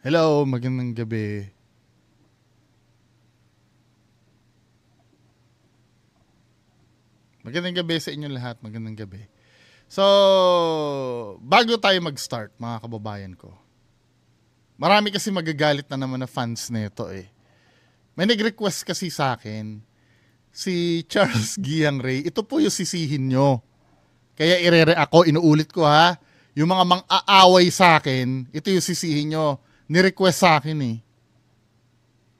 Hello, magandang gabi. Magandang gabi sa inyo lahat, magandang gabi. So, bago tayo mag-start, mga kababayan ko, marami kasi magagalit na naman na fans nito eh. May nag-request kasi sa akin, si Charles Giang Ray, ito po yung sisihin nyo. Kaya ako, inuulit ko ha, yung mga mang-aaway sa akin, ito yung sisihin nyo. Ni-request sa akin eh.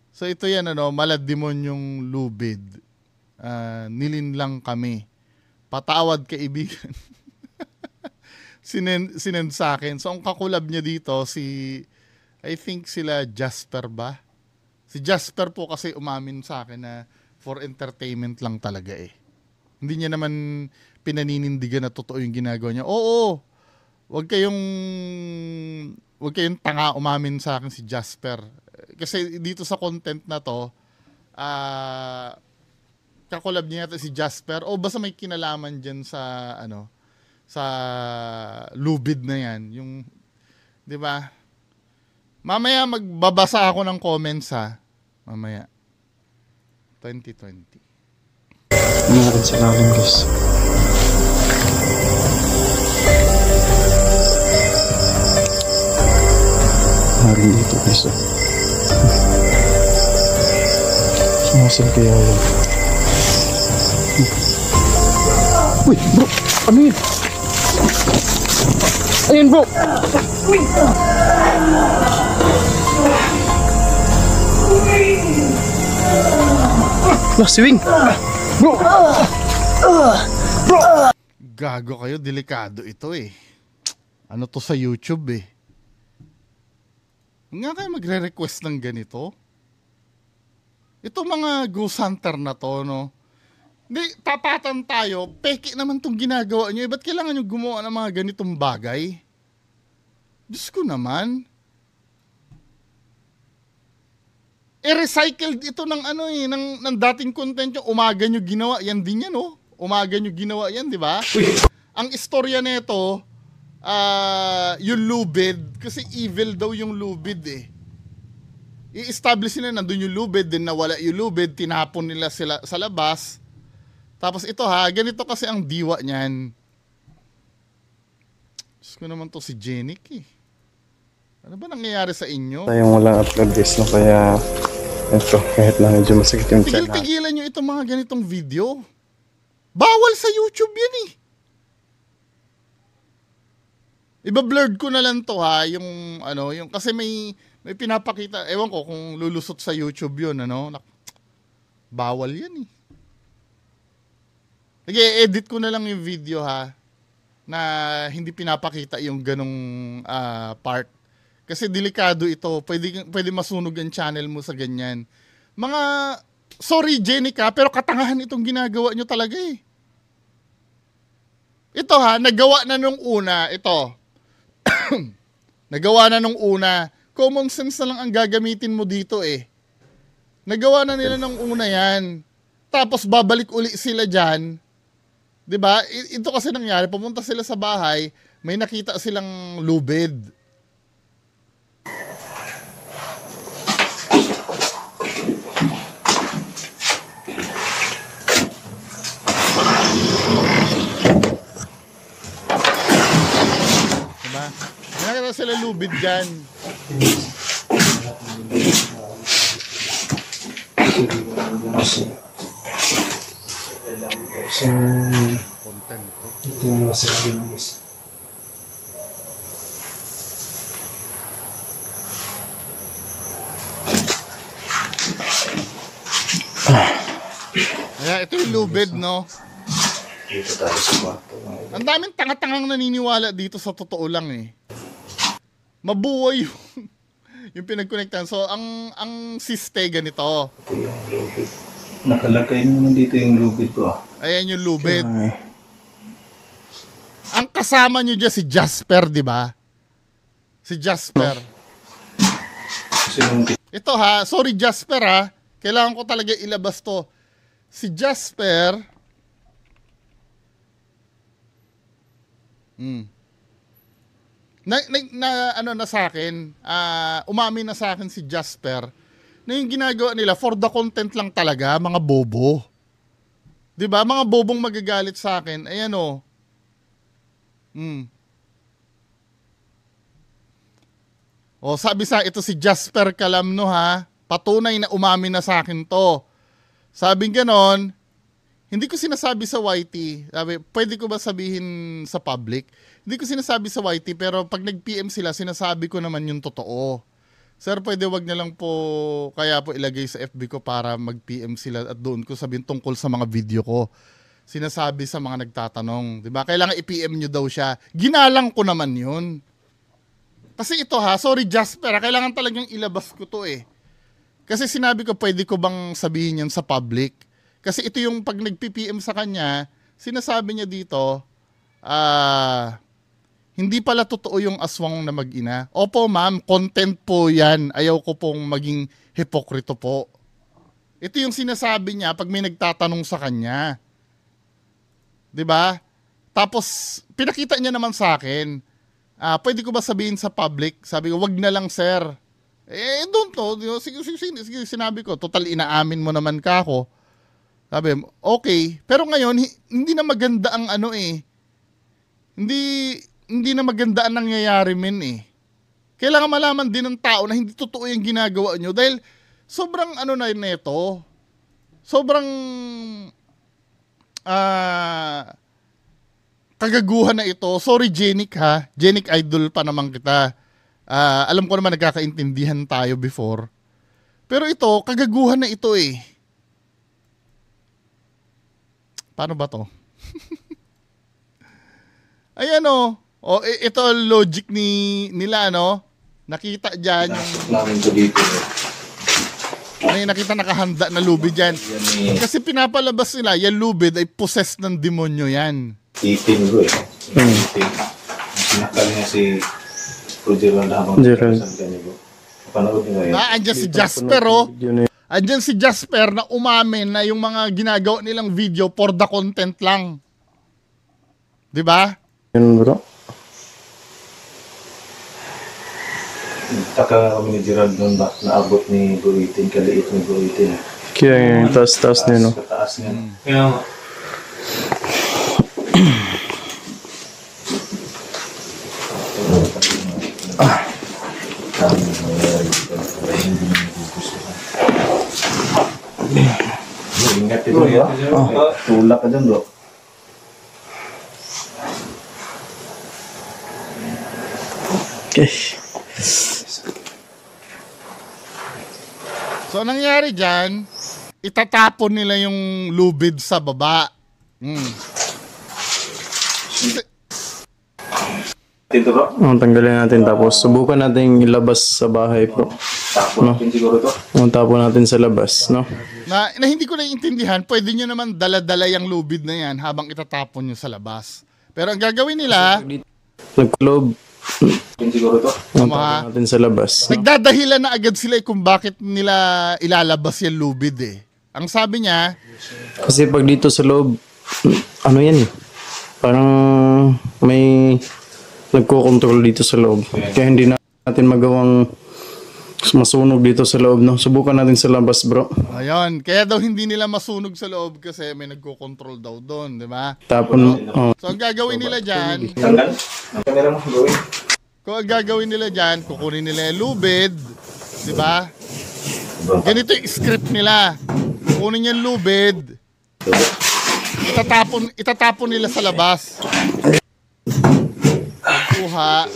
So ito yan, Maladimonyong Lubid. Nilinlang kami. Patawad kaibigan. Sinend sa akin. So ang kakulab niya dito, I think sila Jasper ba? Si Jasper po kasi umamin sa akin na for entertainment lang talaga eh. Hindi niya naman pinaninindigan na totoo yung ginagawa niya. Oo, wag kayong tanga, umamin sa akin si Jasper. Kasi dito sa content na to, kakolab niya yata si Jasper o basta may kinalaman diyan sa lubid na yan, yung 'di ba? Mamaya magbabasa ako ng comments ha. Mamaya 2020. Meron sa lalim, guys. Meron dito, guys. Sumasan kaya yan. Uy, bro! Ano yun? Ayun, bro! Lah, siwing! Bro! Bro! Gago kayo, delikado ito eh. Ano to sa YouTube eh. Nga kayo magre-request ng ganito? Ito mga ghost hunter na to, no? Hindi, tapatan tayo. Peke naman tong ginagawa nyo. Ba't kailangan nyo gumawa ng mga ganitong bagay? Diyos ko naman. Recycled ito ng ng dating content yung umaga nyo ginawa. Yan din yan, oh. Umaga nyo ginawa yan, di ba? Ang istorya nito, yung lubid, kasi evil daw yung lubid eh. I-establish nila nandun yung lubid, din nawala yung lubid, tinapon nila sila sa labas. Tapos ito ha, ganito kasi ang diwa niyan. Diyos ko naman to si Jenik eh. Ano ba nangyayari sa inyo? Tayong walang upload, guys, no? Kaya ito, kahit na medyo masakit yung tiyan. Tigil-tigilan nyo itong mga ganitong video. Bawal sa YouTube yan eh. Iba-blurred ko na lang to ha, yung kasi may pinapakita, ewan ko kung lulusot sa YouTube yun, bawal yan eh. Sige, edit ko na lang yung video ha, na hindi pinapakita yung ganong part. Kasi delikado ito, pwede masunog ang channel mo sa ganyan. Sorry Jenica, pero katangahan itong ginagawa nyo talaga eh. Ito ha, nagawa na nung una, ito. Nagawa na nung una. Common sense na lang ang gagamitin mo dito eh. Nagawa na nila nung una yan. Tapos babalik uli sila dyan. 'Di ba? Ito kasi nangyari, pumunta sila sa bahay, may nakita silang lubid. Diba? May nakita sila lubid dyan. Content ko. Ito yung masakit, guys. Kaya ito yung lubid, no? Dito tayo sa kwarto. Ang daming tanga-tangang naniniwala dito sa totoo lang eh. Mabuhay yung pinag-connectan. So, ang siste ganito. Ito yung lubid. Nakalagay naman dito yung lubid ko. Ayan yung lubid. Ang kasama nyo dyan si Jasper, di ba? Si Jasper. Ito ha, sorry Jasper ha. Kailangan ko talaga ilabas to. Si Jasper. na sa akin, umamin na sa akin si Jasper na yung ginagawa nila for the content lang talaga, mga bobo. 'Di ba? Mga bobong magagalit sa akin. Ayan oh. Oh, sabi sa ito si Jasper Calamno ha. Patunay na umamin na sa akin 'to. Sabing ganon, hindi ko sinasabi sa YT. Sabi, pwede ko ba sabihin sa public? Hindi ko sinasabi sa YT, pero pag nag-PM sila, sinasabi ko naman yung totoo. Sir, pwede wag na lang po, kaya po ilagay sa FB ko para mag-PM sila at doon ko sabihin tungkol sa mga video ko. Sinasabi sa mga nagtatanong, 'di ba? Kailangan i-PM nyo daw siya. Ginalang ko naman 'yun. Kasi ito ha, sorry Jasper, kailangan talagang ilabas ko 'to eh. Kasi sinabi ko, pwede ko bang sabihin yan sa public? Kasi ito yung pag nag-PPM sa kanya, sinasabi niya dito, hindi pala totoo yung aswang na mag-ina. Opo ma'am, content po yan. Ayaw ko pong maging hipokrito po. Ito yung sinasabi niya pag may nagtatanong sa kanya. 'Di ba? Tapos, pinakita niya naman sa akin, pwede ko ba sabihin sa public? Sabi ko, wag na lang sir. Don't know. Sige, sinabi ko, total inaamin mo naman ka ako. Sabi, okay. Pero ngayon, hindi na maganda ang ano eh. Hindi na maganda ang nangyayari eh. Kailangan malaman din ng tao na hindi totoo yung ginagawa nyo. Dahil sobrang ano na neto. Sobrang kagaguhan na ito. Sorry Jenik ha. Jenik idol pa naman kita. Alam ko naman nagkakaintindihan tayo before. Pero ito, kagaguhan na ito eh. Paano ba to? Ayan o. Ito logic nila, no? Nakita dyan yung... namin to dito. May nakita nakahanda na lubid dyan. Kasi pinapalabas nila, yung lubid ay possessed ng demonyo yan. Itin bro eh. Itin. Sinakal niya si Roger Wanda habang sa kanila. Panood niyo ngayon. Andyan si Jasper oh. Andyan si Jasper na umamin na yung mga ginagawa nilang video for the content lang. 'Di ba? Yun bro. Taka kami ni Gerald doon ba naabot ni Buitin, kaliit ni Buitin. Kaya yung taas-taas niya, no? Taas niya. Kaya nga. Ingat ito ya. Tulak ka dyan bro. Okay. So, nangyari dyan, itatapon nila yung lubid sa baba. Dito bro? Tanggalin natin tapos subukan natin ilabas sa bahay bro. Tapon natin siguro to. Tapon natin sa labas, no? Na hindi ko naiintindihan, pwede nyo naman dala-dala yung lubid na yan habang itatapon nyo sa labas. Pero ang gagawin nila, Nagkalob. Siguro to. Tapon natin sa labas, no? nagdadahilan na agad sila kung bakit nila ilalabas yung lubid eh. Ang sabi niya, Kasi pag dito sa loob, ano yan eh? Parang may nagko-control dito sa loob. Kaya hindi natin magawang masunog dito sa loob, no? Subukan natin sa labas, bro. ayun, kaya daw hindi nila masunog sa loob kasi may nagko-control daw doon, di ba? Tapon, So ang gagawin nila dyan, Tanggal? Ang camera mo gawin. kung ang gagawin nila dyan, kukunin nila yung lubid, di ba? Ganito yung script nila. Kukunin yung lubid, itatapon nila sa labas. Kuha.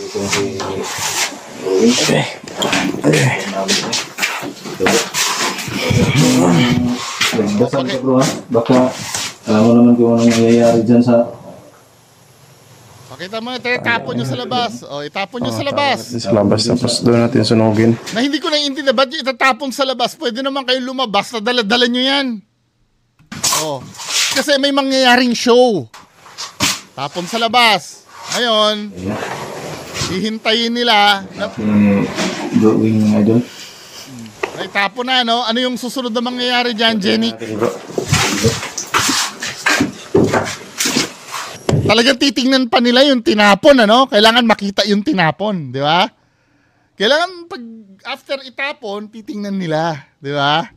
Dasal ka bro ha. Baka alam mo naman kung anong nangyayari dyan sa... Pakita mo, itatapon nyo sa labas. O, itapon nyo sa labas. sa labas, tapos doon natin sunugin. Na hindi ko naiintindihan, ba't yung itatapon sa labas? Pwede naman kayo lumabas na dala-dala nyo yan. O, kasi may mangyayaring show. Tapon sa labas. Ngayon, hihintayin nila na Drawing nga doon. itapon na, no? Ano yung susunod na mangyayari dyan, Jenny? Talagang titingnan pa nila yung tinapon, ano? Kailangan makita yung tinapon, di ba? Kailangan pag after itapon, titingnan nila, di ba?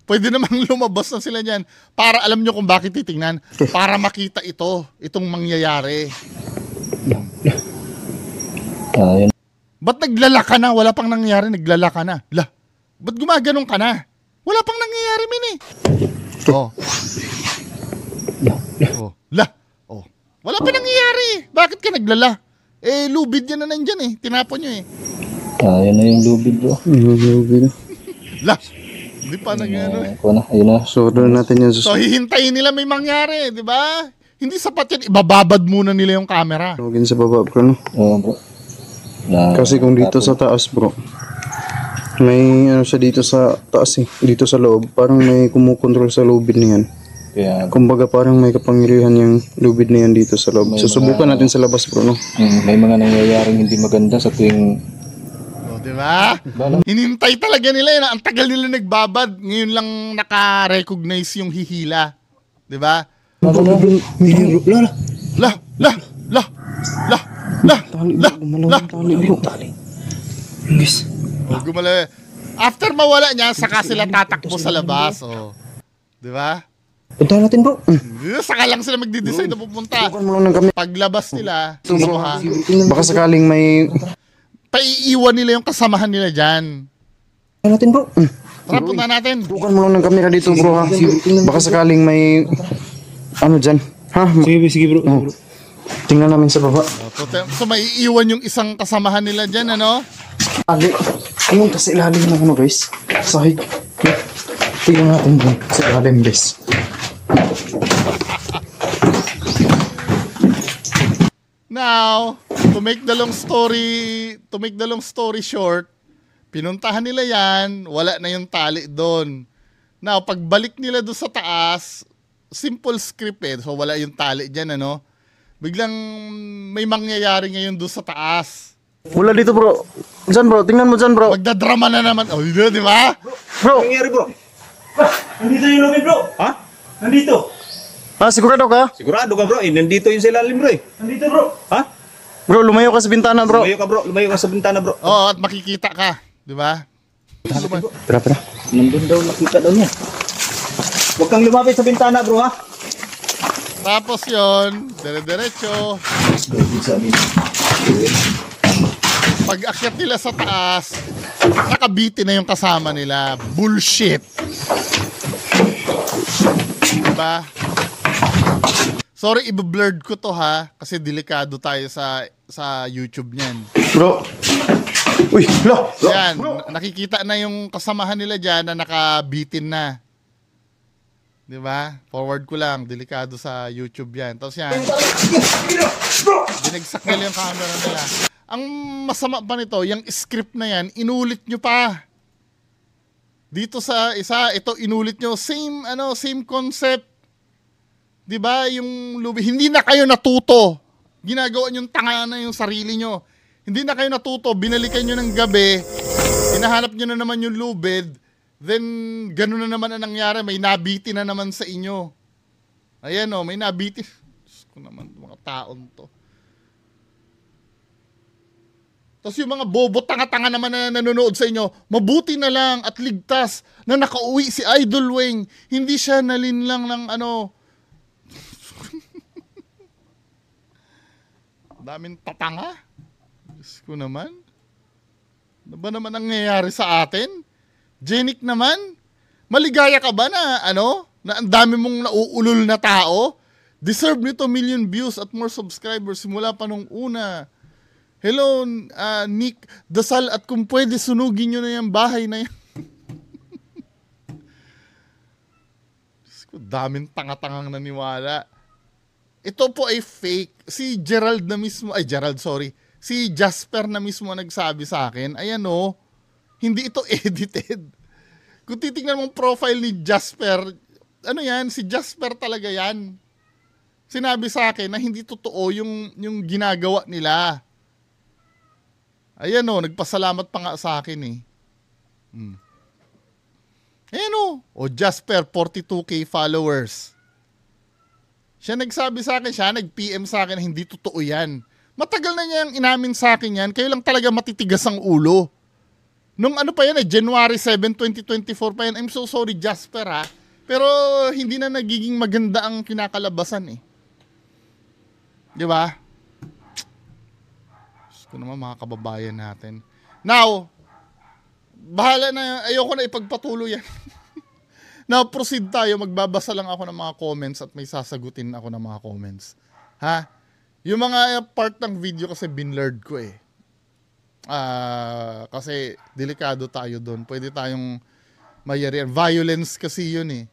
Pwede namang lumabas na sila niyan para alam nyo kung bakit titingnan. Para makita itong mangyayari. Yun. Ba't naglala ka na? Wala pang nangyayari, naglala ka na. Lah, ba't gumaganon ka na? Wala pang nangyayari, min eh. Oh. Oh. Lah. Oh. Wala pa nangyayari. Bakit ka naglala? Eh, lubid yan na nandyan eh. Tinapon nyo eh. Yun na yung lubid bro. Lubid. Lah. Hindi pa nangyayari. Ako na, ayun na. So, doon natin yan. So, hihintayin nila may mangyari, di ba? Hindi sapat yan. Ibababad muna nila yung camera. Login sa baba, bro, no? Oo bro. Kasi kung dito sa taas, bro, may ano siya dito sa taas eh. Dito sa loob, parang may kumukontrol sa lubid na yan. Kaya, Kumbaga parang may kapangyarihan yung lubid na yan dito sa loob. Susubukan natin sa labas, bro, no? may mga nangyayaring hindi maganda sa tuwing O, di ba? Hinintay talaga nila yun. Ang tagal nila nagbabad. Ngayon lang naka-recognize yung hihila. Di ba? Lah, lah, lah, lah, lah, lah, lah. Gumala. After mawala niya, saka sila tatakbo sa labas. Oh. Di ba? Punta natin, bro. Saka lang sila magdi-decide na pupunta. Subukan mo lang ng kami. Paglabas nila, Bro, ha, baka sakaling may... paiiwan nila yung kasamahan nila dyan. Punta natin, bro. Tara, punta natin. Subukan mo lang ng kamera dito, bro, ha? Baka sakaling may... Ano dyan? Ha? Sige, bro. Oh. Tingnan namin sa baba. So, maiiwan yung isang kasamahan nila dyan, ano? Ali. Ayun, kasi ilalim ng ano, guys. Sahig. Tingnan natin, bro. Sa ilalim, guys. Now, to make the long story short, pinuntahan nila yan, wala na yung tali doon. Now, pagbalik nila doon sa taas, simple script eh, so wala yung tali dyan, ano? Biglang may mangyayari ngayon doon sa taas. Wala dito, bro. Diyan, bro. Tingnan mo dyan, bro. Magdadrama na naman. Oh, yun, di ba? Bro. Nangyari bro? Nandito yung lobby bro. Ha? Nandito. Sigurado ka? Sigurado ka bro. Nandito yung sa ilalim bro eh. Nandito bro. Ha? Bro, lumayo ka sa bintana, bro. Lumayo ka bro. Lumayo ka sa bintana bro. Oo, at makikita ka. Di ba? Tara. Nandun daw nakita daw niya. Huwag kang lumapit sa bintana bro ha. Tapos yon, dire-diretso. Pag akyat nila sa taas, nakabiti na yung kasama nila. Bullshit. Diba? Sorry, i-blurred ko to ha. Kasi delikado tayo sa YouTube niyan. Bro. Uy, lo. Yan, nakikita na yung kasamahan nila dyan na nakabitin na. Diba? Forward ko lang, delikado sa YouTube yan. Tapos yan, binagsak nila yung camera nila. Ang masama pa nito, yung script na yan, inulit nyo pa. Dito sa isa, ito inulit nyo, same concept. 'Di ba? Yung hindi na kayo natuto. Ginagawa nyo tanga na yung sarili nyo. Hindi na kayo natuto, binalikan nyo ng gabi, hinahanap nyo na naman yung lubid, then gano'n na naman ang nangyari, may nabiti na naman sa inyo. Ayan o, may nabiti. Diyos ko naman, mga taon to. Tapos yung mga bobo tanga-tanga naman na nanonood sa inyo, mabuti na lang at ligtas na nakauwi si Idol Weng. Hindi siya nalinlang ng ano. Daming tatanga. Diyos ko naman. Ano ba naman ang nangyayari sa atin? Jenik naman. Maligaya ka ba na na ang dami mong nauulol na tao? Deserve nito million views at more subscribers simula pa nung una. Hello, Nick, dasal at kung pwede sunugin nyo na yung bahay na yan. Daming tanga-tangang naniwala. Ito po ay fake. Si Gerald na mismo, si Jasper na mismo nagsabi sa akin, ayan o, hindi ito edited. Kung titingnan mong profile ni Jasper, ano yan, si Jasper talaga yan. Sinabi sa akin na hindi totoo yung ginagawa nila. Ayan o, nagpasalamat pa nga sa akin eh. Ayan o, Jasper, 42K followers. Siya nagsabi sa akin, siya nag-PM sa akin na hindi totoo yan. Matagal na niyang inamin sa akin yan, kayo lang talaga matitigas ang ulo. Nung ano pa yan, January 7, 2024 pa yan. I'm so sorry, Jasper ha. Pero hindi na nagiging maganda ang kinakalabasan eh. Di ba? Gusto ko naman mga kababayan natin. Now, bahala na, ayoko na ipagpatuloy yan. Now, proceed tayo. Magbabasa lang ako ng mga comments at may sasagutin ako ng mga comments. Ha? Yung mga part ng video kasi binlurred ko eh. Kasi delikado tayo doon. Pwede tayong mayarian. Violence kasi yun eh.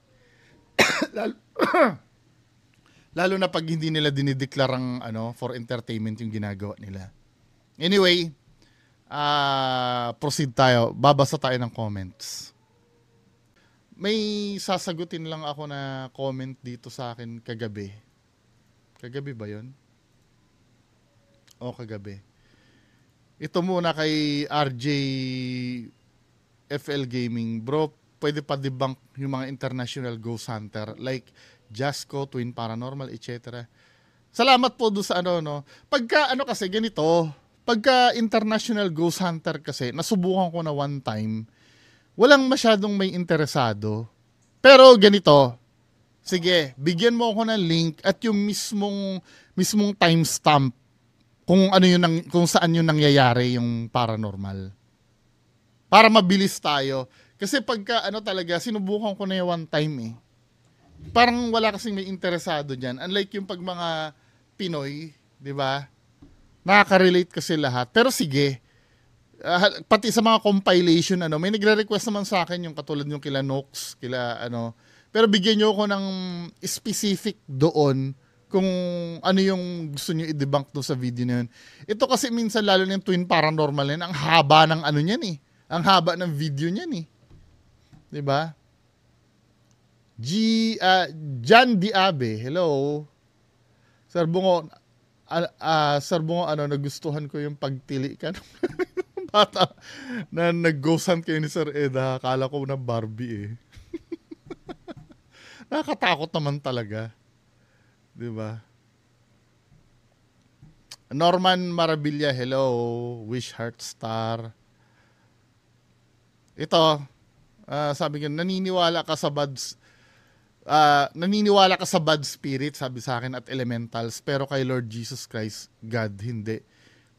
Lalo na pag hindi nila dinideklarang for entertainment yung ginagawa nila. Anyway, proceed tayo. Babasa tayo ng comments. May sasagutin lang ako na comment dito sa akin kagabi. Kagabi ba yun? O kagabi. Ito muna kay RJ FL Gaming. Bro, pwede pa debunk yung mga international ghost hunter like Jasco, Twin Paranormal, etc. Salamat po doon sa Pagka kasi ganito, pagka international ghost hunter kasi, nasubukan ko na one time, walang masyadong may interesado. Pero ganito, sige, bigyan mo ako ng link at yung mismong timestamp kung kung saan yung nangyayari yung paranormal. Para mabilis tayo. Kasi pagka talaga, sinubukan ko na yung one time eh. Parang wala kasing may interesado dyan. Unlike yung pag mga Pinoy, di ba? Nakaka-relate kasi lahat. Pero sige, pati sa mga compilation, may nagre-request naman sa akin yung katulad yung kila Nox, pero bigyan nyo ako ng specific doon kung ano yung gusto nyo i-debunk doon sa video na yun. Ito kasi minsan lalo na yung Twin Paranormal yan, ang haba ng niyan eh. Ang haba ng video niyan eh. Diba? John Diabe, hello. Sir Bungo, nagustuhan ko yung pagtili ka ng bata na nag-ghost hunt kayo ni Sir Eda. Akala ko na Barbie eh. Nakakatakot naman talaga. Diba? Norman Marabilla, hello. Wish Heart Star. Ito, sabi ko, naniniwala ka sa bad spirit, sabi sa akin, at elementals, pero kay Lord Jesus Christ, God, hindi.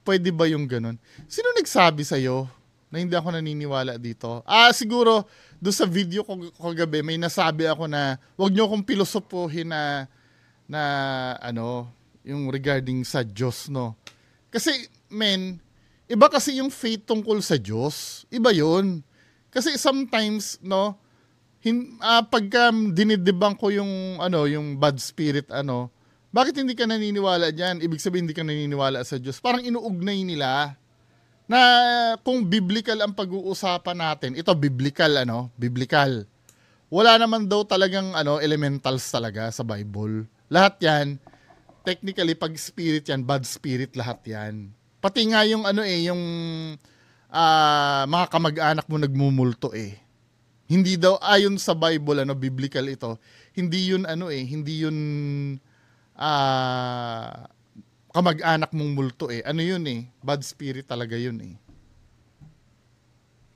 Pwede ba yung ganun? Sino nagsabi sa'yo na hindi ako naniniwala dito? Siguro, doon sa video ko kagabi, may nasabi ako na wag nyo akong pilosopohin na yung regarding sa Diyos, no? Kasi, iba kasi yung faith tungkol sa Diyos. Iba yun. Kasi sometimes, no, pagka dinidebunk ko yung bad spirit, bakit hindi ka naniniwala diyan? Ibig sabihin hindi ka naniniwala sa Diyos. Parang inuugnay nila na kung biblical ang pag-uusapan natin, ito biblical. Wala naman daw talagang elementals talaga sa Bible. Lahat 'yan technically pag spirit 'yan, bad spirit lahat 'yan. Pati nga yung yung mga kamag-anak mo nagmumulto eh. Hindi daw ayon sa Bible biblical ito. Hindi yun hindi yun kamag-anak mong multo eh. Yun eh? Bad spirit talaga yun eh.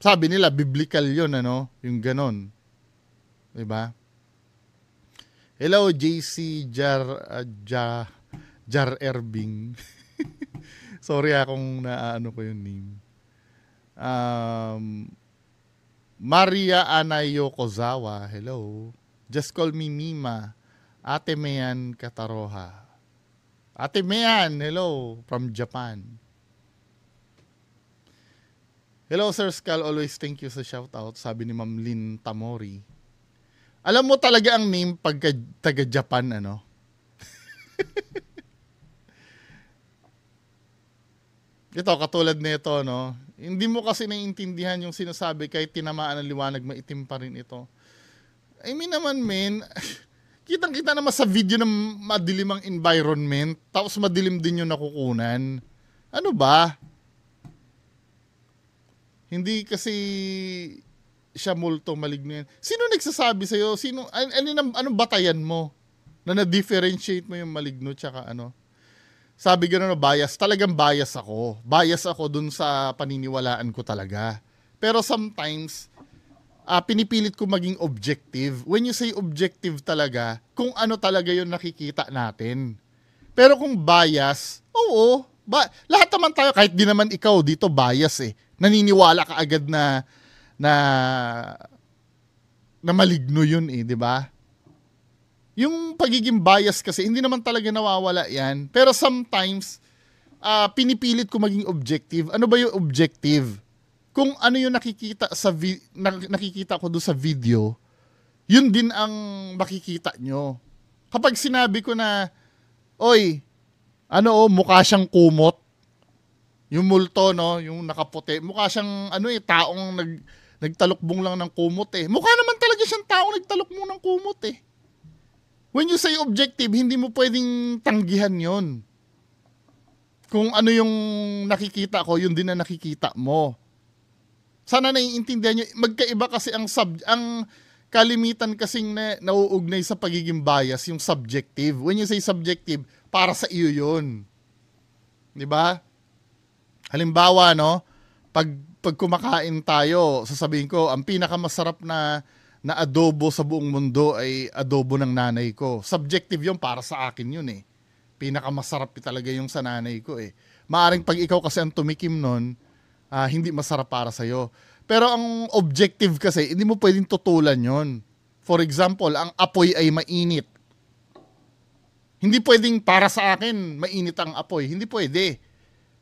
Sabi nila biblical yun yung ganon. 'Di ba? Hello JC Jar Erbing. Sorry kung naano ko yung name. Maria Anayo Kozawa, hello. Just call me Mima. Ate Meyan Kataroha. Ate Meyan, hello, from Japan. Hello Sir Skull, always thank you sa shoutout, sabi ni Ma'am Lynn Tamori. Alam mo talaga ang name pagka taga-Japan, Ito, katulad nito, Hindi mo kasi naiintindihan yung sinasabi kahit tinamaan ng liwanag, maitim pa rin ito. I mean naman, kitang-kita naman sa video ng madilim ang environment, tapos madilim din yung nakukunan. Ano ba? Hindi kasi siya multo maligno yan. Sino nagsasabi sa'yo? Anong batayan mo? Na na-differentiate mo yung maligno tsaka ano. Sabi gano'n na bias. Talagang bias ako. Bias ako dun sa paniniwalaan ko talaga. Pero sometimes, pinipilit ko maging objective. When you say objective talaga, kung ano talaga yung nakikita natin. Pero kung bias, oo. Lahat naman tayo, kahit di naman ikaw dito bias eh. Naniniwala ka agad na maligno yun eh, di ba? Yung pagiging bias kasi, hindi naman talaga nawawala yan. Pero sometimes, pinipilit ko maging objective. Ano ba yung objective? Kung ano yung nakikita nakikita ko doon sa video, yun din ang makikita nyo. Kapag sinabi ko na, oy, mukha siyang kumot. Yung multo, no, yung nakaputi. Mukha siyang, taong nagtalukbong lang ng kumot eh. Mukha naman talaga siyang taong nagtalukbong ng kumot eh. When you say objective, hindi mo pwedeng tanggihan yon. Kung ano yung nakikita ko, yun din na nakikita mo. Sana naiintindihan nyo. Magkaiba kasi ang kalimitan kasing nauugnay sa pagiging bias, yung subjective. When you say subjective, para sa iyo yun. Diba? Halimbawa, no? Pag kumakain tayo, sasabihin ko, ang pinakamasarap na adobo sa buong mundo ay adobo ng nanay ko. Subjective yun, para sa akin yun eh. Pinakamasarap talaga yung sa nanay ko eh. Maaring pag ikaw kasi ang tumikim nun, hindi masarap para sa'yo. Pero ang objective kasi, hindi mo pwedeng tutulan yun. For example, ang apoy ay mainit. Hindi pwedeng para sa akin, mainit ang apoy. Hindi pwede.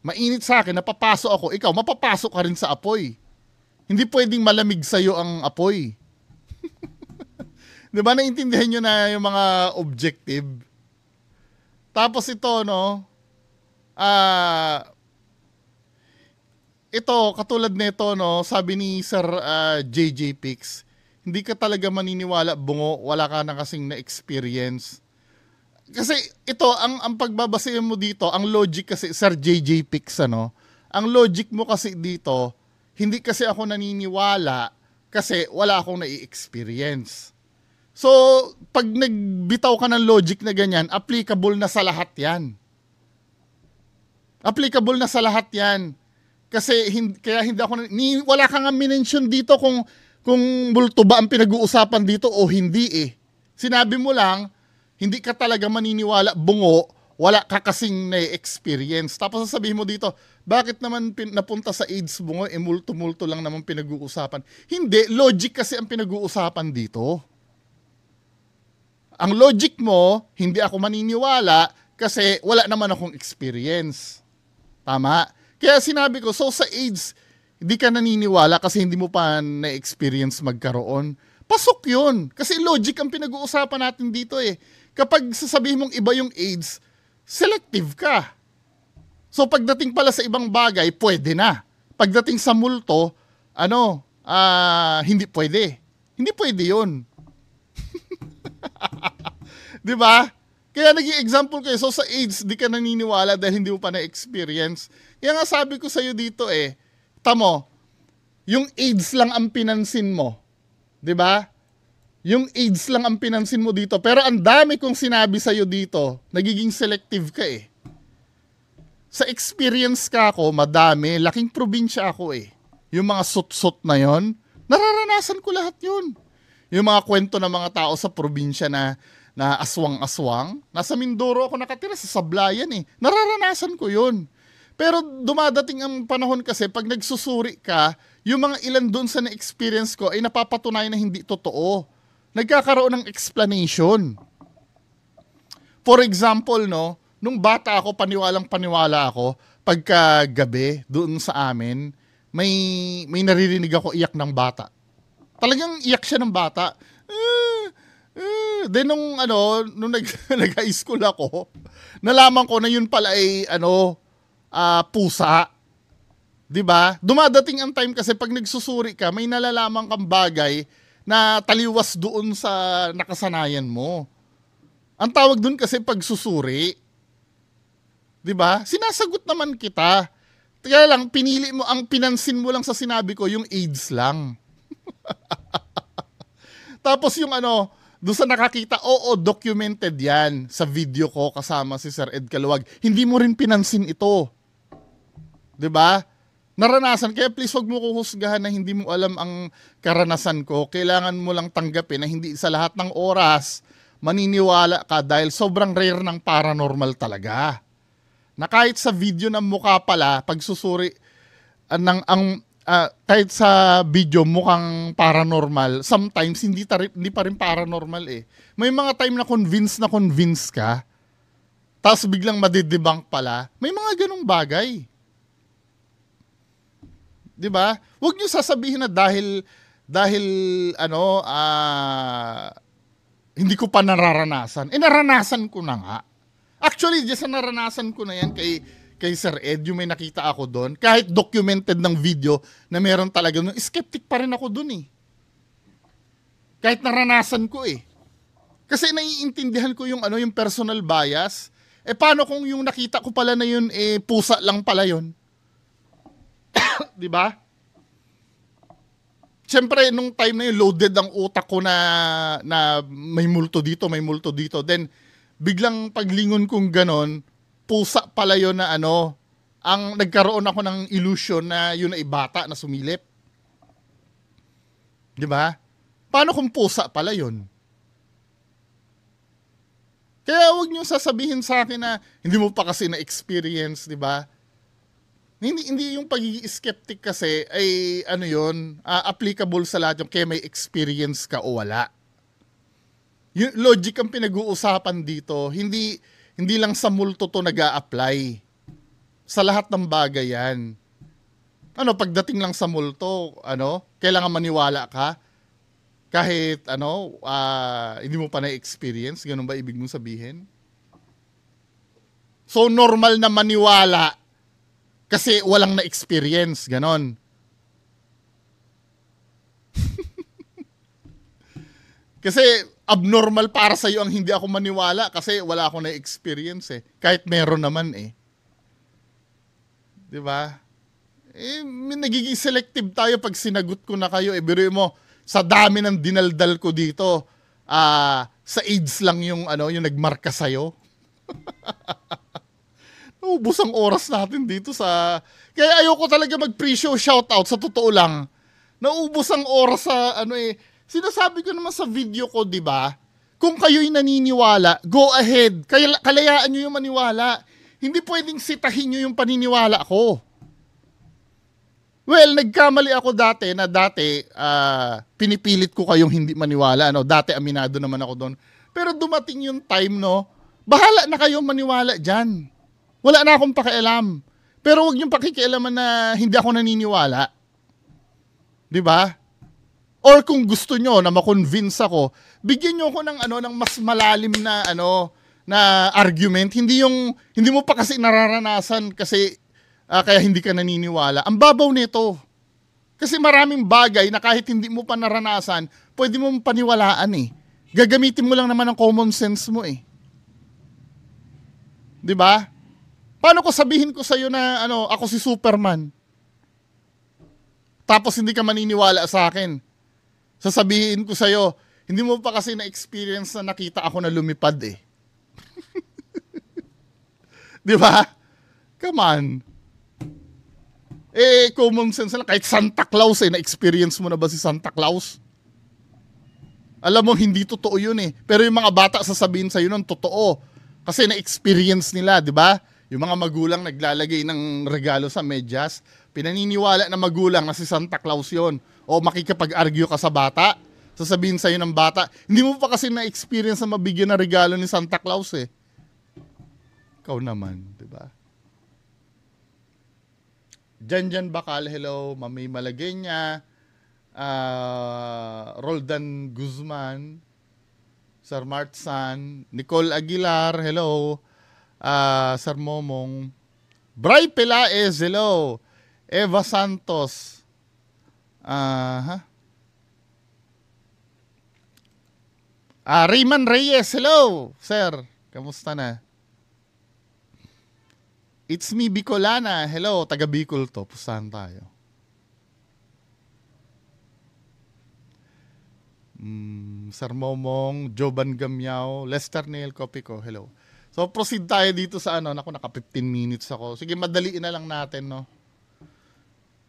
Mainit sa akin, napapasok ako. Ikaw, mapapasok ka rin sa apoy. Hindi pwedeng malamig sa'yo ang apoy. Diba, naintindihan nyo na yung mga objective? Tapos ito, no? Ito, katulad nito, no? Sabi ni Sir JJ Pix, hindi ka talaga maniniwala, bungo, wala ka na kasing na-experience. Kasi ito, ang pagbabasehan mo dito, ang logic kasi, Sir JJ Pix, ano? Ang logic mo kasi dito, hindi kasi ako naniniwala kasi wala akong nai-experience. So, pag nagbitaw ka ng logic na ganyan, applicable na sa lahat yan. Applicable na sa lahat yan. Kasi kaya hindi ako, wala kang minention dito kung multo ba ang pinag-uusapan dito o hindi eh. Sinabi mo lang, hindi ka talaga maniniwala, bungo, wala ka kasing na-experience. Tapos sasabihin mo dito, bakit naman napunta sa AIDS bungo, multo-multo lang naman pinag-uusapan. Hindi, logic kasi ang pinag-uusapan dito. Ang logic mo, hindi ako maniniwala kasi wala naman akong experience. Tama? Kaya sinabi ko, so sa AIDS, hindi ka naniniwala kasi hindi mo pa na-experience magkaroon. Pasok yun. Kasi logic ang pinag-uusapan natin dito eh. Kapag sasabihin mong iba yung AIDS, selective ka. So pagdating pala sa ibang bagay, pwede na. Pagdating sa multo, hindi pwede. Hindi pwede yun. Diba? Kaya naging example kayo. So sa AIDS, di ka naniniwala dahil hindi mo pa na-experience. Kaya nga sabi ko sa'yo dito tamo, yung AIDS lang ang pinansin mo. Diba? Yung AIDS lang ang pinansin mo dito. Pero ang dami kong sinabi sa'yo dito, nagiging selective ka eh. Sa experience ka ako, madami. Laking probinsya ako eh. Yung mga sut-sut na yon, nararanasan ko lahat yun. Yung mga kwento ng mga tao sa probinsya na aswang-aswang, nasa Mindoro ako nakatira, sa Sablayan eh. Nararanasan ko yun. Pero dumadating ang panahon kasi, pag nagsusuri ka, yung mga ilan doon sa na-experience ko ay napapatunayan na hindi totoo. Nagkakaroon ng explanation. For example, no, nung bata ako, paniwalang-paniwala ako, pagka gabi, doon sa amin, may naririnig ako iyak ng bata. Talagang iyak siya ng bata. Then nung nag-high school ako, nalaman ko na yun pala ay pusa. 'Di ba? Dumadating ang time kasi pag nagsusuri ka, may nalalaman kang bagay na taliwas doon sa nakasanayan mo. Ang tawag doon kasi pagsusuri. 'Di ba? Sinasagot naman kita. Kaya lang pinili mo, ang pinansin mo lang sa sinabi ko yung AIDS lang. Tapos yung doon sa nakakita, oo, documented yan sa video ko kasama si Sir Ed Caluwag. Hindi mo rin pinansin ito. 'Di ba? Naranasan, kaya please wag mo kuhusgahan na hindi mo alam ang karanasan ko. Kailangan mo lang tanggapin na hindi sa lahat ng oras maniniwala ka dahil sobrang rare ng paranormal talaga. Na kahit sa video ng mukha pala, pagsusuri kahit sa video mukhang paranormal, sometimes hindi pa rin paranormal eh. May mga time na convince ka, tapos biglang madidebunk pala. May mga ganong bagay. 'Di ba? Huwag niyo sasabihin na dahil hindi ko pa nararanasan. Naranasan ko na nga. Actually, diyan sa naranasan ko na yan kay Sir Ed, yung may nakita ako doon, kahit documented ng video na meron talaga, skeptic pa rin ako doon eh. Kahit naranasan ko eh. Kasi naiintindihan ko yung personal bias. Paano kung yung nakita ko pala na yun, pusa lang pala yun? 'Di ba? Siyempre, nung time na yun, loaded ang utak ko na may multo dito. Then, biglang paglingon kong ganon, pusa pala yun na ang nagkaroon ako ng illusion na yun ay bata na sumilip. 'Di ba? Paano kung pusa pala yun? Kaya huwag niyo sasabihin sa akin na hindi mo pa kasi na-experience, 'di ba? Hindi yung pagiging skeptic kasi ay applicable sa lahat yung kaya may experience ka o wala. Yung logic ang pinag-uusapan dito, hindi lang sa multo to nag-a-apply. Sa lahat ng bagay yan. Pagdating lang sa multo, kailangan maniwala ka kahit hindi mo pa na-experience, ganun ba ibig mong sabihin? So normal na maniwala kasi walang na-experience, ganon. Kasi abnormal para sa iyo ang hindi ako maniwala kasi wala akong na-experience eh. Kahit meron naman eh. 'Di ba? Nagiging selective tayo pag sinagot ko na kayo. Biruin mo, sa dami ng dinaldal ko dito, sa AIDS lang yung nagmarka sa'yo. Naubos ang oras natin dito sa... Kaya ayoko talaga mag-pre-show shoutout, sa totoo lang. Naubos ang oras sa Sinasabi ko naman sa video ko, di ba? Kung kayo'y naniniwala, go ahead. Kalayaan nyo yung maniwala. Hindi pwedeng sitahin nyo yung paniniwala ko. Well, nagkamali ako dati pinipilit ko kayong hindi maniwala. Dati aminado naman ako doon. Pero dumating yung time, bahala na kayong maniwala dyan. Wala na akong pakialam. Pero huwag niyong pakikialaman na hindi ako naniniwala. 'Di ba? Or kung gusto niyo na ma-convince ako, bigyan niyo ako ng mas malalim na na argument. Hindi mo pa kasi nararanasan kasi kaya hindi ka naniniwala. Ang babaw nito. Kasi maraming bagay na kahit hindi mo pa naranasan, pwede mo paniwalaan eh. Gagamitin mo lang naman ang common sense mo eh. 'Di ba? Paano ko sabihin ko sa'yo na ako si Superman? Tapos hindi ka maniniwala sa akin. Sasabihin ko sa'yo, hindi mo pa kasi na-experience na nakita ako na lumipad eh. Di ba? Come on. Common sense lang. Kahit Santa Claus na-experience mo na ba si Santa Claus? Alam mo, hindi totoo yun eh. Pero yung mga bata sasabihin sa'yo nun, totoo. Kasi na-experience nila, di ba? Yung mga magulang naglalagay ng regalo sa medyas, pinaniniwala na magulang na si Santa Claus yon. O makikipag-argue ka sa bata, sasabihin sa'yo ng bata, hindi mo pa kasi na-experience na mabigyan ng regalo ni Santa Claus eh. Ikaw naman, di ba? Janjan Bakal, hello. Mami Malagenya, Roldan Guzman, Sir Martsan, Nicole Aguilar, hello. Sir Momong, Bray Pelaez, hello. Eva Santos, Rayman Reyes, hello. Sir, kamusta na? It's me, Bicolana, hello. Taga Bicol to, pustahan tayo. Sir Momong, Joban Gamyao, Lester Neil Copico, hello. So proceed tayo dito sa ano, naku naka 15 minutes ako. Sige, madaliin na lang natin, no.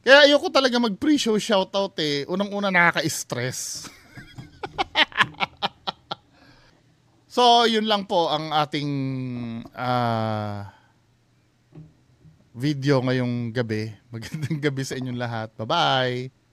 Kaya ayoko talaga mag pre-show shoutout eh. Unang-una nakaka-stress. So, yun lang po ang ating video ngayong gabi. Magandang gabi sa inyong lahat. Bye-bye!